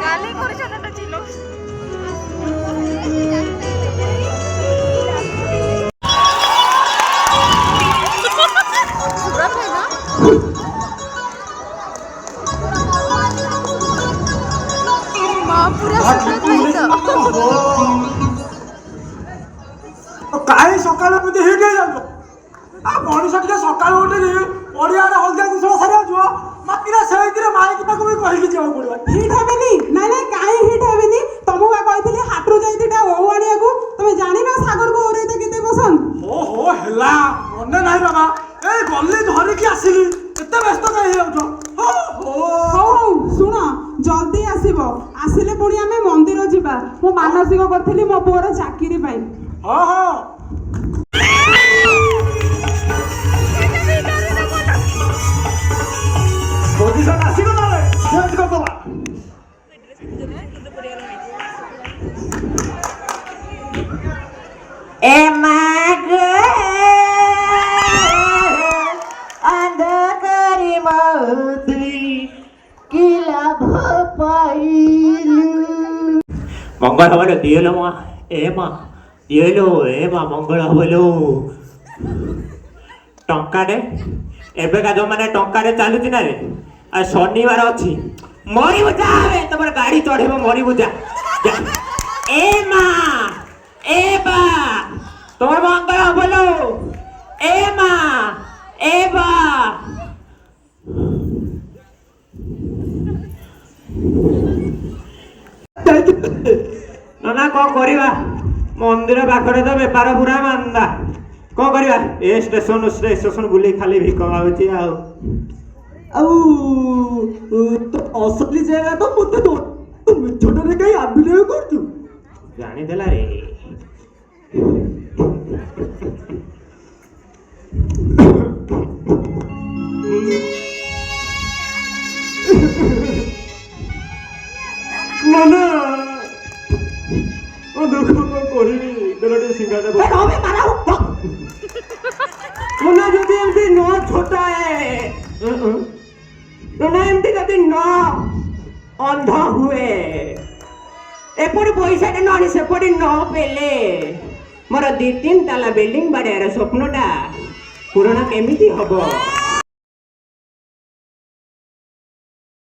গালি করেছে না তো ছিল କାହିଁ ସକାଳେ ଏମିତି ହିଟ୍ ହେଇଯାଉଛ? ମଣିଷ ଟିକେ ସକାଳୁ ଉଠିକି ପଡ଼ିଆରେ ହଳଦିଆ କୁଶଳ ସାରିବାକୁ ଯିବ ମାତିରେ ସେଇଥିରେ ମାଇକି ପାଖକୁ ବି କହିକି ଯିବାକୁ ପଡ଼ିବ। ହିଟ୍ ହେବେନି? ନାଇଁ ନାଇଁ କାହିଁ ହିଟ୍ ହେବେନି? ତମକୁ ବା କହିଥିଲି ହାଟରୁ ଯାଇ ଦିଟା ଓଉ ଆଣିବାକୁ। ତମେ ଜାଣିନ ସାଗରକୁ ଓରେଇତେ କେତେ ପସନ୍ଦ? ଓହୋ ହେଲା ମନେ ନାହିଁ ବାବା। ଏଇ ଗଲି ଧରିକି ଆସିଲି ଏତେ ବ୍ୟସ୍ତ କାହିଁ ହେଇଯାଉଛ? ହଉ ହଉ ଶୁଣ ଜଲ୍ଦି ଆସିବ। ଆସିଲେ ପୁଣି ଆମେ ମନ୍ଦିର ଯିବା। ମୁଁ ମାନସିକ କରିଥିଲି ମୋ ପୁଅର ଚାକିରି ପାଇଁ। ହଁ ହଁ ପୋଜିସନ ଆସିଗଲାରେ ଚେଞ୍ଜ କରିଦେବା। ଏ ମାଗ ଅନ୍ଧକାରି ମଉତ୍ରୀ କି ଲାଭ ପାଇଲୁ। ମଙ୍ଗଳ ହବଲ ଦିଏଲୋ ମା ଏ ମା ଦିଏଲୋ ଏ ମା ମଙ୍ଗଳ ହବଲୋ। ଟଙ୍କାଟେ ଏବେକା ଯୋଉମାନେ ଟଙ୍କାରେ ଚାଲୁଛି ନା ରେ ଆଉ ଶନିବାର ଅଛି ମରିବୁ ଯା ତମର ଗାଡ଼ି ଚଢ଼େଇବ ମରିବୁ ଯା ଏ ମା ଏ ବା তোমার মঙ্গল বলো এ মা এ বা না কଣ କରିବା ମନ୍ଦିର ପାଖରେ ତ ବେପାର ପୁରା ମାନ୍ଦା କଣ କରିବା ଏ ଷ୍ଟେସନ ବୁଲି ଖାଲି ଭିକ ମାଗୁଛି ଆଉ ଅସଲି ଜାଗା ତ ମତେ ମିଛଟାରେ କାହିଁ ଅଭିନୟ କରୁଛୁ? ଜାଣିଦେଲା ରେ ମାନେ ଦୁଃଖ କଣ କରିବି ଦେଲା ସିଙ୍ଗାଟା मुन्ना যদি এমতি ন ছোটা না এমতি যদি ন অন্ধ হুয়ে এপরি পয়সাটা ননি সেপরি ন পেলে মোর 2-3 তালা বিল্ডিং বাড়িয়ার স্বপ্নটা ପୂରଣ କେମିତି ହବ?